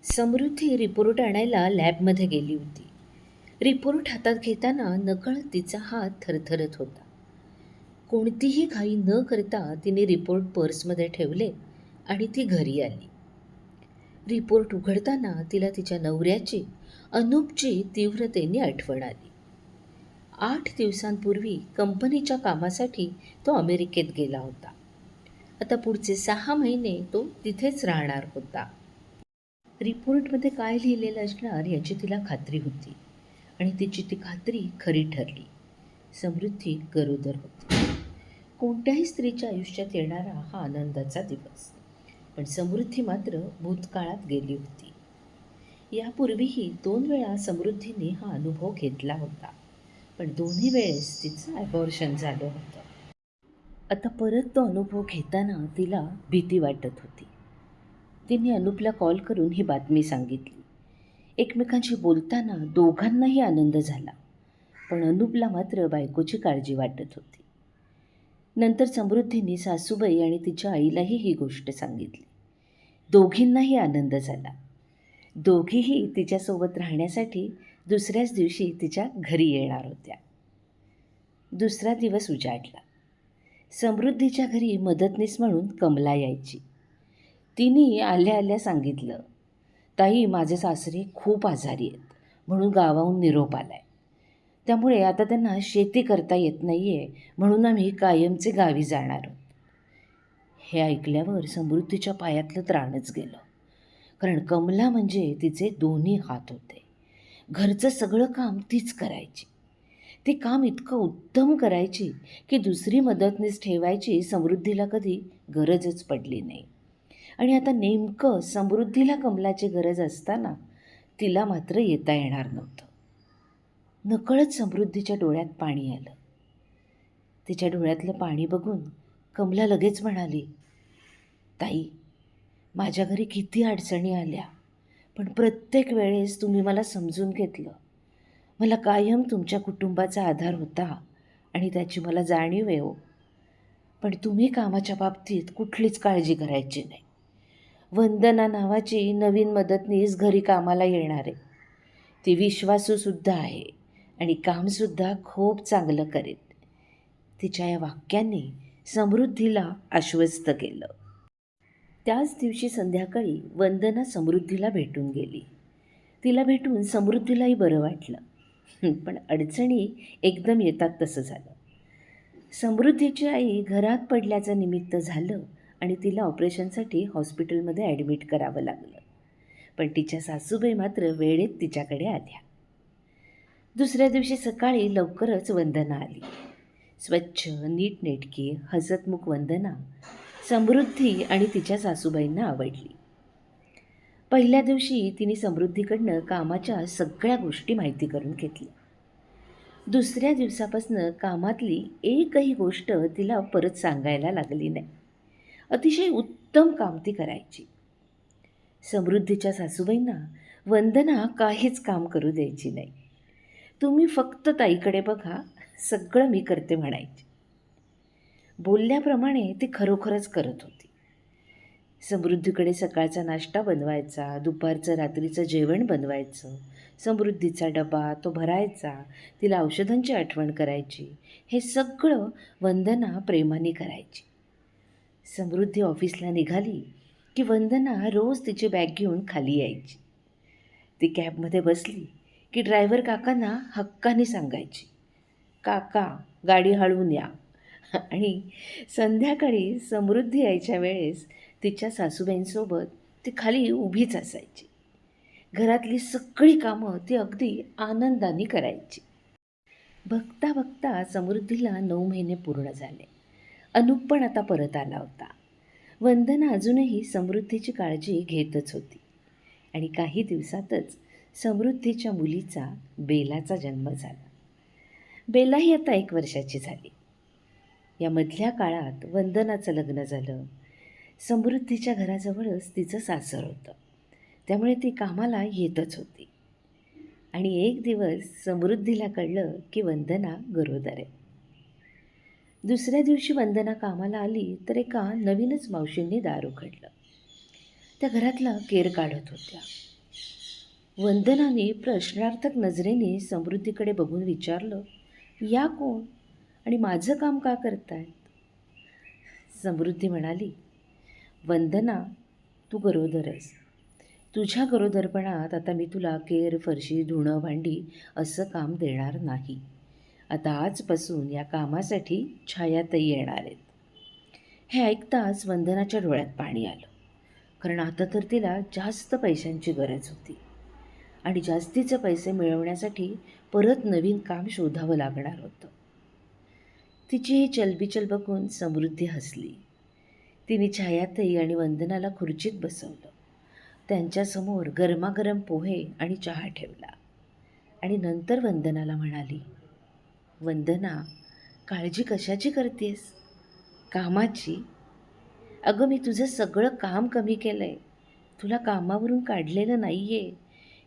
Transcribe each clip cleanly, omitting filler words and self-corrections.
समृद्धी report आणायला लॅबमध्ये गेली होती. रिपोर्ट हातात घेताना नकळत तिचा हात थरथरत होता. कोणतीही घाई न करता तिने रिपोर्ट पर्समध्ये ठेवले आणि ती घरी आली. रिपोर्ट उघडताना तिला तिच्या नवऱ्याची, अनूपची तीव्रतेने आठवण आली. 8 दिवसांपूर्वी कंपनीच्या कामासाठी तो अमेरिकेत गेला होता. आता पुढचे 6 महिने तो तिथेच राहणार होता. रिपोर्टमध्ये काय लिहिलेलं असणार याची तिला खात्री होती आणि तिची ती खात्री खरी ठरली. समृद्धी गरोदर होती. कोणत्याही स्त्रीच्या आयुष्यात येणारा हा आनंदाचा दिवस, पण समृद्धी मात्र भूतकाळात गेली होती. यापूर्वीही 2 वेळा समृद्धीने हा अनुभव घेतला होता, पण दोन्ही वेळेस तिचं ॲबॉर्शन झालं होतं. आता परत तो अनुभव घेताना तिला भीती वाटत होती. तिने अनूपला कॉल करून ही बातमी सांगितली. एकमेकांशी बोलताना दोघांनाही आनंद झाला, पण अनूपला मात्र बायकोची काळजी वाटत होती. नंतर समृद्धीने सासूबाई आणि तिच्या आईलाही ही गोष्ट सांगितली. दोघींनाही आनंद झाला. दोघीही तिच्यासोबत राहण्यासाठी दुसऱ्याच दिवशी तिच्या घरी येणार होत्या. दुसरा दिवस उजाडला. समृद्धीच्या घरी मदतनीस म्हणून कमला यायची. तिने आल्या आल्या सांगितलं, ताई, माझे सासरे खूप आजारी आहेत म्हणून गावाहून निरोप आला आहे. त्यामुळे आता त्यांना शेती करता येत नाही आहे, म्हणून आम्ही कायमचे गावी जाणार आहोत. हे ऐकल्यावर समृद्धीच्या पायातलं त्राणच गेलं, कारण कमला म्हणजे तिचे दोन्ही हात होते. घरचं सगळं काम तीच करायची. ते काम इतकं उत्तम करायची की दुसरी मदतनीस ठेवायची समृद्धीला कधी गरजच पडली नाही. आणि आता नेमकं समृद्धीला कमलाची गरज असताना तिला मात्र येता येणार नव्हतं. नकळत समृद्धीच्या डोळ्यात पाणी आलं. तिच्या डोळ्यातलं पाणी बघून कमला लगेच म्हणाली, ताई, माझ्या घरी किती अडचणी आल्या, पण प्रत्येक वेळेस तुम्ही मला समजून घेतलं. मला कायम तुमच्या कुटुंबाचा आधार होता आणि त्याची मला जाणीव आहे हो. पण तुम्ही कामाच्या बाबतीत कुठलीच काळजी करायची नाही. वंदना नावाची नवीन मदतनीस घरी कामाला येणार आहे. ती विश्वासूसुद्धा आहे आणि कामसुद्धा खूप चांगलं करेल. तिच्या या वाक्याने समृद्धीला आश्वस्त केलं. त्याच दिवशी संध्याकाळी वंदना समृद्धीला भेटून गेली. तिला भेटून समृद्धीलाही बरं वाटलं, पण अडचणी एकदम येतात तसं झालं. समृद्धीची आई घरात पडल्याचं निमित्त झालं आणि तिला ऑपरेशनसाठी हॉस्पिटलमध्ये ॲडमिट करावं लागलं. पण तिच्या सासूबाई मात्र वेळेत तिच्याकडे आल्या. दुसऱ्या दिवशी सकाळी लवकरच वंदना आली. स्वच्छ, नीटनेटकी, हसतमुख वंदना समृद्धी आणि तिच्या सासूबाईंना आवडली. पहिल्या दिवशी तिने समृद्धीकडनं कामाच्या सगळ्या गोष्टी माहिती करून घेतल्या. दुसऱ्या दिवसापासून कामातली एकही गोष्ट तिला परत सांगायला लागली नाही. अतिशय उत्तम काम ती करायची. समृद्धीच्या सासूबाईंना वंदना काहीच काम करू द्यायची नाही. तुम्ही फक्त ताईकडे बघा, सगळं मी करते म्हणायची. बोलल्याप्रमाणे ती खरोखरच करत होती. समृद्धीकडे सकाळचा नाश्ता बनवायचा, दुपारचं रात्रीचं जेवण बनवायचं, समृद्धीचा डबा तो भरायचा, तिला औषधांची आठवण करायची. हे सगळं वंदना प्रेमाने करायची. समृद्धी ऑफिसला निघाली की वंदना रोज तिची बॅग घेऊन खाली यायची. ती कॅबमध्ये बसली की ड्रायव्हर काकांना हक्काने सांगायची, काका, गाडी हळवून या. आणि संध्याकाळी समृद्धी यायच्या वेळेस तिच्या सासूबाईंसोबत ती खाली उभीच असायची. घरातली सगळी कामं ती अगदी आनंदाने करायची. बघता बघता समृद्धीला 9 महिने पूर्ण झाले. अनूप पण आता परत आला होता. वंदना अजूनही समृद्धीची काळजी घेतच होती आणि काही दिवसातच समृद्धीच्या मुलीचा बेलाचा जन्म झाला. बेलाही आता 1 वर्षाची झाली. या मधल्या काळात वंदनाचं लग्न झालं. समृद्धीच्या घराजवळच तिचं सासर होतं, त्यामुळे ती कामाला येतच होती. आणि एक दिवस समृद्धीला कळलं की वंदना गरोदर आहे. दुसऱ्या दिवशी वंदना कामाला आली तर एका नवीनच मावशींनी दार उघडलं. त्या घरातला केर काढत होत्या. वंदनाने प्रश्नार्थक नजरेने समृद्धीकडे बघून विचारलं, या कोण आणि माझं काम का करतायत? समृद्धी म्हणाली, वंदना, तू गरोदर आहेस. तुझ्या गरोदरपणात आता मी तुला केर, फरशी, धुणं, भांडी असं काम देणार नाही. आता आजपासून या कामासाठी छायाताई येणार आहेत. हे ऐकताच वंदनाच्या डोळ्यात पाणी आलं, कारण आता तर तिला जास्त पैशांची गरज होती आणि जास्तीचे पैसे मिळवण्यासाठी परत नवीन काम शोधावं लागणार होतं. तिची ही चलबिचल बघून समृद्धी हसली. तिने छायाताई आणि वंदनाला खुर्चीत बसवलं. त्यांच्यासमोर गरमागरम पोहे आणि चहा ठेवला आणि नंतर वंदनाला म्हणाली, वंदना, काळजी कशाची करतेस? कामाची. अगं, मी तुझं सगळं काम कमी केलं आहे. तुला कामावरून काढलेलं नाही आहे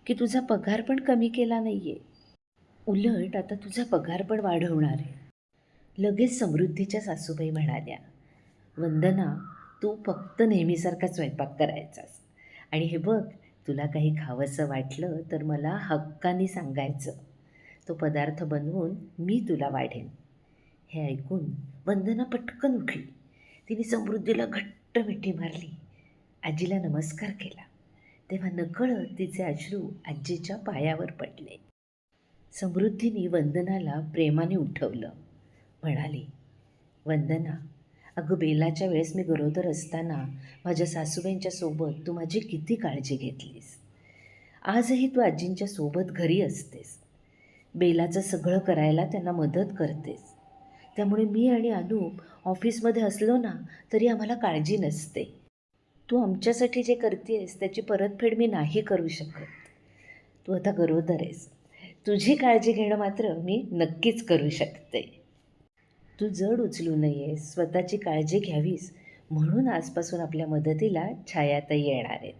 की तुझा पगार पण कमी केला नाही आहे. उलट आता तुझा पगार पण वाढवणार आहे. लगेच समृद्धीच्या सासूबाई म्हणाल्या, वंदना, तू फक्त नेहमीसारखा स्वयंपाक करायचास आणि हे बघ, तुला काही खावंसं वाटलं तर मला हक्काने सांगायचं. तो पदार्थ बनवून मी तुला वाढेन. हे ऐकून वंदना पटकन उठली. तिने समृद्धीला घट्ट मिठी मारली, आजीला नमस्कार केला. तेव्हा नकळत तिचे अश्रू आजीच्या पायावर पडले. समृद्धीने वंदनाला प्रेमाने उठवलं. म्हणाली, वंदना, अगं, बेलाच्या वेळेस मी गरोदर असताना माझ्या सासूबाईंच्या सोबत तू माझी किती काळजी घेतलीस. आजही तू आजींच्या सोबत घरी असतेस. बेलाचं सगळं करायला त्यांना मदत करतेस. त्यामुळे मी आणि अनूप ऑफिसमध्ये असलो ना तरी आम्हाला काळजी नसते. तू आमच्यासाठी जे करतेस त्याची परतफेड मी नाही करू शकत. तू आता गरोदर आहेस. तुझी काळजी घेणं मात्र मी नक्कीच करू शकते. तू जड उचलू नयेस, स्वतःची काळजी घ्यावीस, म्हणून आजपासून आपल्या मदतीला छायाताई येणार आहेत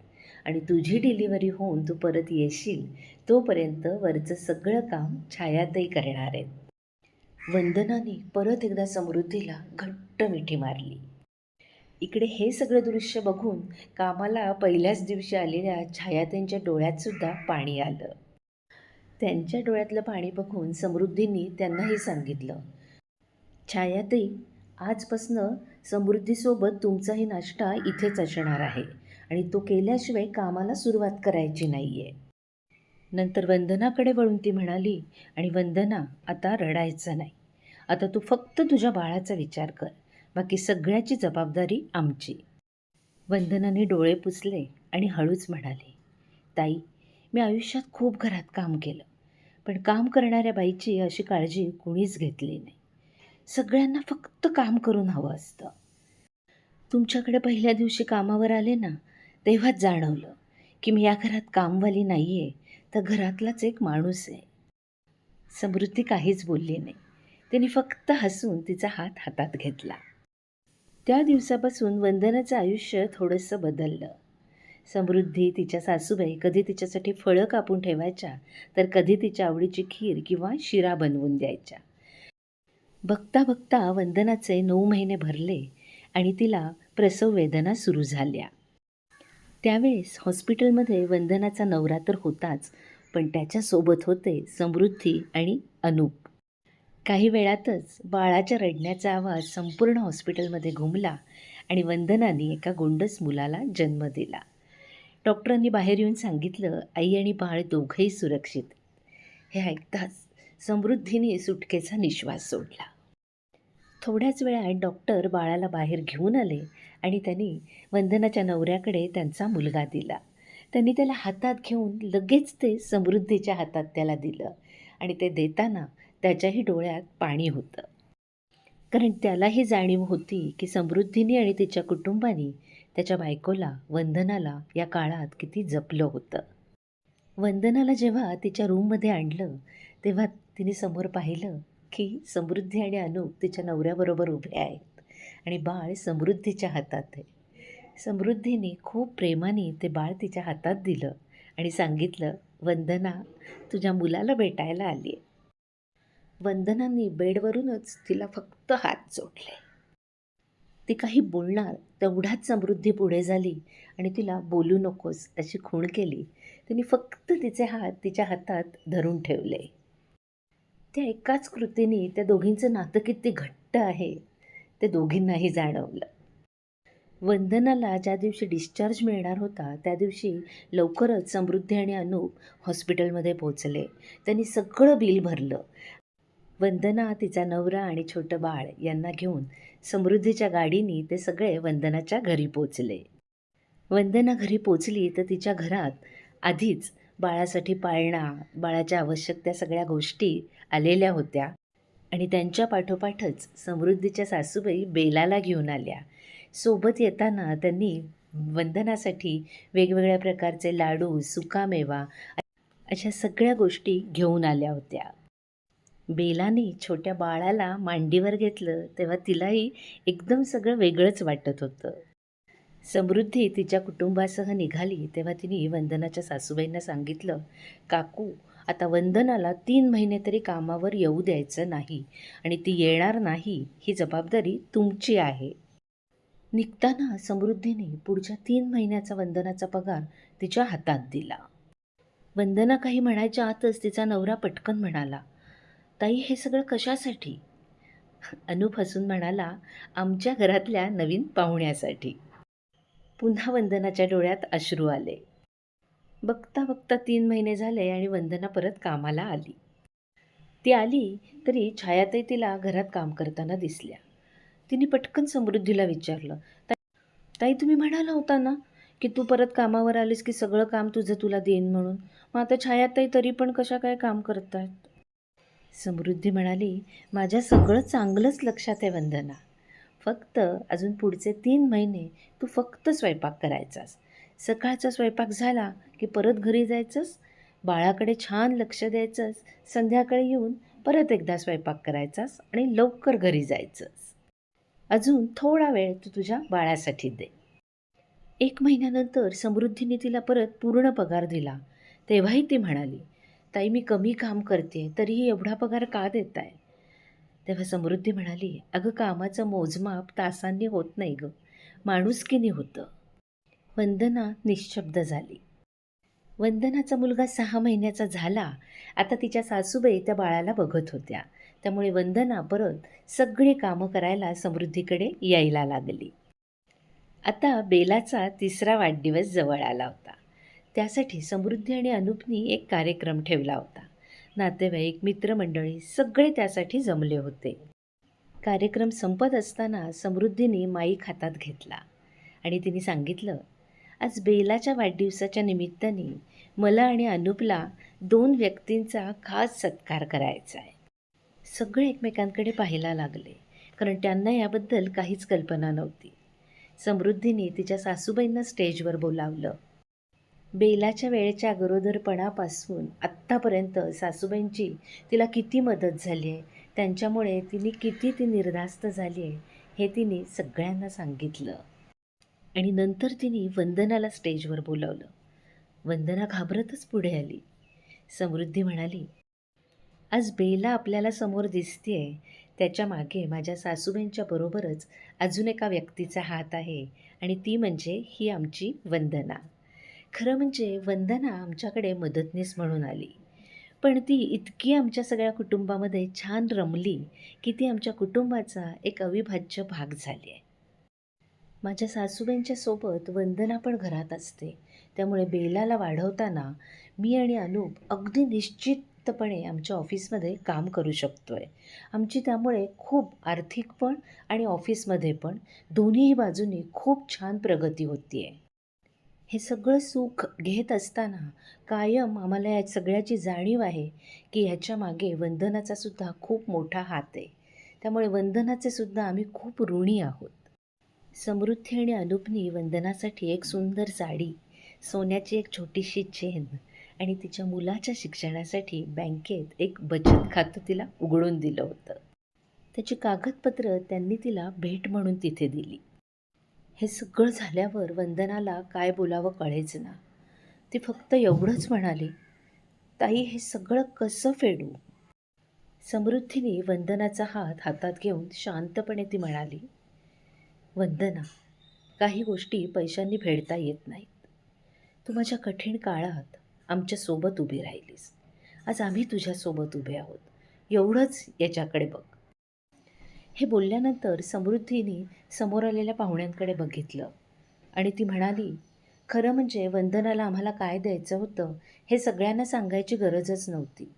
आणि तुझी डिलिव्हरी होऊन तू परत येशील तोपर्यंत वरचं सगळं काम छायाताई करणार आहेत. वंदनाने परत एकदा समृद्धीला घट्ट मिठी मारली. इकडे हे सगळं दृश्य बघून कामाला पहिल्याच दिवशी आलेल्या छायाताईंच्या डोळ्यातसुद्धा पाणी आलं. त्यांच्या डोळ्यातलं पाणी बघून समृद्धींनी त्यांनाही सांगितलं, छायाताई, आजपासनं समृद्धीसोबत तुमचाही नाश्ता इथेच असणार आहे आणि तो केल्याशिवाय कामाला सुरुवात करायची नाही आहे. नंतर वंदनाकडे वळून ती म्हणाली, आणि वंदना, आता रडायचं नाही. आता तू फक्त तुझ्या बाळाचा विचार कर. बाकी सगळ्याची जबाबदारी आमची. वंदनाने डोळे पुसले आणि हळूच म्हणाली, ताई, मी आयुष्यात खूप घरात काम केलं, पण काम करणाऱ्या बाईची अशी काळजी कुणीच घेतली नाही. सगळ्यांना फक्त काम करून हवं असतं. तुमच्याकडे पहिल्या दिवशी कामावर आले ना, तेव्हाच जाणवलं की मी या घरात कामवाली नाही आहे, तर घरातलाच एक माणूस आहे. समृद्धी काहीच बोलली नाही. तिने फक्त हसून तिचा हात हातात घेतला. त्या दिवसापासून वंदनाचं आयुष्य थोडंसं बदललं. समृद्धी, तिच्या सासूबाई कधी तिच्यासाठी फळं कापून ठेवायच्या, तर कधी तिच्या आवडीची खीर किंवा शिरा बनवून द्यायच्या. बघता बघता वंदनाचे 9 महिने भरले आणि तिला प्रसव वेदना सुरू झाल्या. त्यावेळेस हॉस्पिटलमध्ये वंदनाचा नवरा तर होताच, पण त्याच्यासोबत होते समृद्धी आणि अनूप. काही वेळातच बाळाच्या रडण्याचा आवाज संपूर्ण हॉस्पिटलमध्ये घुमला आणि वंदनाने एका गोंडस मुलाला जन्म दिला. डॉक्टरांनी बाहेर येऊन सांगितलं, आई आणि बाळ दोघंही सुरक्षित. हे ऐकताच समृद्धीने सुटकेचा निश्वास सोडला. थोड्याच वेळात डॉक्टर बाळाला बाहेर घेऊन आले आणि त्यांनी वंदनाच्या नवऱ्याकडे त्यांचा मुलगा दिला. त्यांनी त्याला हातात घेऊन लगेच ते समृद्धीच्या हातात त्याला दिलं आणि ते देताना त्याच्याही डोळ्यात पाणी होतं. कारण त्यालाही जाणीव होती की समृद्धीने आणि तिच्या कुटुंबाने त्याच्या बायकोला, वंदनाला या काळात किती जपलं होतं. वंदनाला जेव्हा तिच्या रूममध्ये आणलं तेव्हा तिने समोर पाहिलं की समृद्धी आणि अनूप तिच्या नवऱ्याबरोबर उभे आहेत आणि बाळ समृद्धीच्या हातात आहे. समृद्धीने खूप प्रेमाने ते बाळ तिच्या हातात दिलं आणि सांगितलं, वंदना, तुझ्या मुलाला भेटायला आली आहे. वंदनाने बेडवरूनच तिला फक्त हात जोडले. ती काही बोलणार तेवढ्यात समृद्धी पुढे झाली आणि तिला बोलू नकोस अशी खूण केली. तिने फक्त तिचे हात तिच्या हातात धरून ठेवले. त्या एकाच कृतीने त्या दोघींचं नातं किती घट्ट आहे ते दोघींनाही जाणवलं. वंदनाला ज्या दिवशी डिस्चार्ज मिळणार होता त्या दिवशी लवकरच समृद्धी आणि अनूप हॉस्पिटलमध्ये पोहोचले. त्यांनी सगळं बिल भरलं. वंदना, तिचा नवरा आणि छोटं बाळ यांना घेऊन समृद्धीच्या गाडीने ते सगळे वंदनाच्या घरी पोचले. वंदना घरी पोचली तर तिच्या घरात आधीच बाळासाठी पाळणा, बाळाच्या आवश्यक त्या सगळ्या गोष्टी आलेल्या होत्या आणि त्यांच्या पाठोपाठच समृद्धीच्या सासूबाई बेलाला घेऊन आल्या. सोबत येताना त्यांनी वंदनासाठी वेगवेगळ्या प्रकारचे लाडू, सुकामेवा अशा सगळ्या गोष्टी घेऊन आल्या होत्या. बेलाने छोट्या बाळाला मांडीवर घेतलं तेव्हा तिलाही एकदम सगळं वेगळंच वाटत होतं. समृद्धी तिच्या कुटुंबासह निघाली तेव्हा तिने वंदनाच्या सासूबाईंना सांगितलं, काकू, आता वंदनाला 3 महिने तरी कामावर येऊ द्यायचं नाही आणि ती येणार नाही ही जबाबदारी तुमची आहे. निघताना समृद्धीने पुढच्या 3 महिन्याचा वंदनाचा पगार तिच्या हातात दिला. वंदना काही म्हणायच्या आतच तिचा नवरा पटकन म्हणाला, ताई, हे सगळं कशासाठी? अनूप हसून म्हणाला, आमच्या घरातल्या नवीन पाहुण्यासाठी. पुन्हा वंदनाच्या डोळ्यात अश्रू आले. बघता बघता 3 महिने झाले आणि वंदना परत कामाला आली. ती आली तरी छायाताई तिला घरात काम करताना दिसल्या. तिने पटकन समृद्धीला विचारलं, ताई, तुम्ही म्हणाला होता ना की तू परत कामावर आलीस की सगळं काम तुला देईन म्हणून. मग आता छायाताई तरी पण कशा काय काम करतायत? समृद्धी म्हणाली, माझ्या सगळं चांगलंच लक्षात आहे वंदना. फक्त अजून पुढचे 3 महिने तू फक्त स्वयंपाक करायचास. सकाळचा स्वयंपाक झाला की परत घरी जायचंस, बाळाकडे छान लक्ष द्यायचंस, संध्याकाळी येऊन परत एकदा स्वयंपाक करायचास आणि लवकर घरी जायचंस. अजून थोडा वेळ तू तुझ्या बाळासाठी दे. 1 महिन्यानंतर समृद्धीने तिला परत पूर्ण पगार दिला. तेव्हाही ती म्हणाली, ताई, मी कमी काम करते तरीही एवढा पगार का देताय? तेव्हा समृद्धी म्हणाली, अगं, कामाचं मोजमाप तासांनी होत नाही गं, माणुसकीने होतं. वंदना निश्शब्द झाली. वंदनाचा मुलगा 6 महिन्याचा झाला. आता तिच्या सासूबाई त्या बाळाला बघत होत्या. त्यामुळे वंदना परत सगळी कामं करायला समृद्धीकडे यायला लागली. आता बेलाचा 3रा वाढदिवस जवळ आला होता. त्यासाठी समृद्धी आणि अनूपनी एक कार्यक्रम ठेवला होता. नातेवाईक, मित्रमंडळी सगळे त्यासाठी जमले होते. कार्यक्रम संपत असताना समृद्धीने माईक हातात घेतला आणि तिने सांगितलं, आज बेलाच्या वाढदिवसाच्या निमित्ताने मला आणि अनूपला 2 व्यक्तींचा खास सत्कार करायचा आहे. सगळे एकमेकांकडे पाहायला लागले, कारण त्यांना याबद्दल काहीच कल्पना नव्हती. समृद्धीने तिच्या सासूबाईंना स्टेजवर बोलावलं. बेलाच्या वेळेच्या गरोदरपणापासून आत्तापर्यंत सासूबाईंची तिला किती मदत झाली आहे, त्यांच्यामुळे ती निर्धास्त झाली आहे, हे तिने सगळ्यांना सांगितलं. आणि नंतर तिने वंदनाला स्टेजवर बोलावलं. वंदना घाबरतच पुढे आली. समृद्धी म्हणाली, आज बेला आपल्याला समोर दिसतेय, त्याच्या मागे माझ्या सासूबाईंच्या बरोबरच अजून एका व्यक्तीचा हात आहे आणि ती म्हणजे ही आमची वंदना. खरं म्हणजे वंदना आमच्याकडे मदतनीस म्हणून आली, पण ती इतकी आमच्या सगळ्या कुटुंबामध्ये छान रमली की ती आमच्या कुटुंबाचा एक अविभाज्य भाग झाली आहे. माझ्या सासूबाईंच्या सोबत वंदना पण घरात असते, त्यामुळे बेलाला वाढवताना मी आणि अनूप अगदी निश्चितपणे आमच्या ऑफिसमध्ये काम करू शकतो आहे. आमची त्यामुळे खूप आर्थिक पण आणि ऑफिसमध्ये पण दोन्हीही बाजूंनी खूप छान प्रगती होती आहे. हे सगळं सुख घेत असताना कायम आम्हाला या सगळ्याची जाणीव आहे की ह्याच्या मागे वंदनाचा सुद्धा खूप मोठा हात आहे. त्यामुळे वंदनाचे सुद्धा आम्ही खूप ऋणी आहोत. समृद्धी आणि अनूपनी वंदनासाठी एक सुंदर साडी, सोन्याची एक छोटीशी चेन आणि तिच्या मुलाच्या शिक्षणासाठी बँकेत एक बचत खातं तिला उघडून दिलं होतं. त्याची कागदपत्र त्यांनी तिला भेट म्हणून तिथे दिली. हे सगळं झाल्यावर वंदनाला काय बोलावं कळेच ना. ती फक्त एवढंच म्हणाली, ताई, हे सगळं कसं फेडू? समृद्धीने वंदनाचा हात हातात घेऊन शांतपणे ती म्हणाली, वंदना, काही गोष्टी पैशांनी फेडता येत नाहीत. तू माझ्या कठीण काळात आमच्यासोबत उभी राहिलीस. आज आम्ही तुझ्यासोबत उभे आहोत. एवढंच याच्याकडे बघ. हे बोलल्यानंतर समृद्धीने समोर आलेल्या पाहुण्यांकडे बघितलं आणि ती म्हणाली, खरं म्हणजे वंदनाला आम्हाला काय द्यायचं होतं हे सगळ्यांना सांगायची गरजच नव्हती.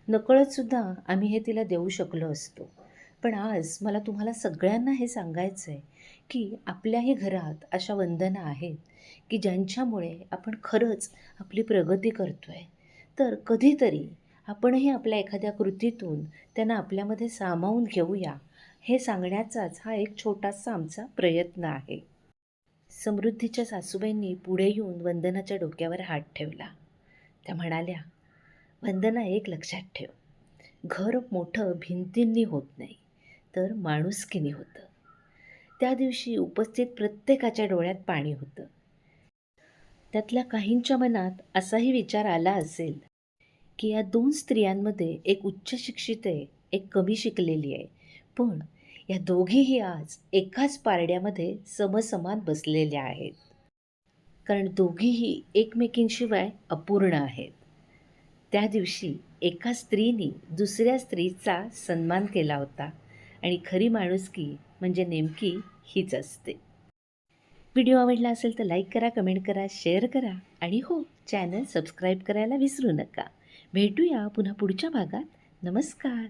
नकळतसुद्धा आम्ही हे तिला देऊ शकलो असतो. पण आज मला तुम्हाला सगळ्यांना हे सांगायचं आहे की आपल्याही घरात अशा वंदना आहेत की ज्यांच्यामुळे आपण खरंच आपली प्रगती करतो आहे. तर कधीतरी आपणही आपल्या एखाद्या कृतीतून त्यांना आपल्यामध्ये सामावून घेऊया, हे सांगण्याचाच हा एक छोटासा आमचा प्रयत्न आहे. समृद्धीच्या सासूबाईंनी पुढे येऊन वंदनाच्या डोक्यावर हात ठेवला. त्या म्हणाल्या, वंदना, एक लक्षात ठेव, घर मोठं भिंतींनी होत नाही, तर माणुसकीने होतं. त्या दिवशी उपस्थित प्रत्येकाच्या डोळ्यात पाणी होतं. त्यातल्या काहींच्या मनात असाही विचार आला असेल की या दोन स्त्रियांमध्ये एक उच्च शिक्षित आहे, एक कमी शिकलेली आहे, पण या दोघीही आज एकाच पारड्यामध्ये समसमान बसलेल्या आहेत. कारण दोघीही एकमेकींशिवाय अपूर्ण आहेत. त्या दिवशी एका स्त्रीने दुसऱ्या स्त्रीचा सन्मान केला होता आणि खरी माणुसकी म्हणजे नेमकी हीच असते. व्हिडिओ आवडला असेल तर लाईक करा, कमेंट करा, शेअर करा आणि हो, चॅनल सबस्क्राईब करायला विसरू नका. भेटूया पुन्हा पुढच्या भागात. नमस्कार.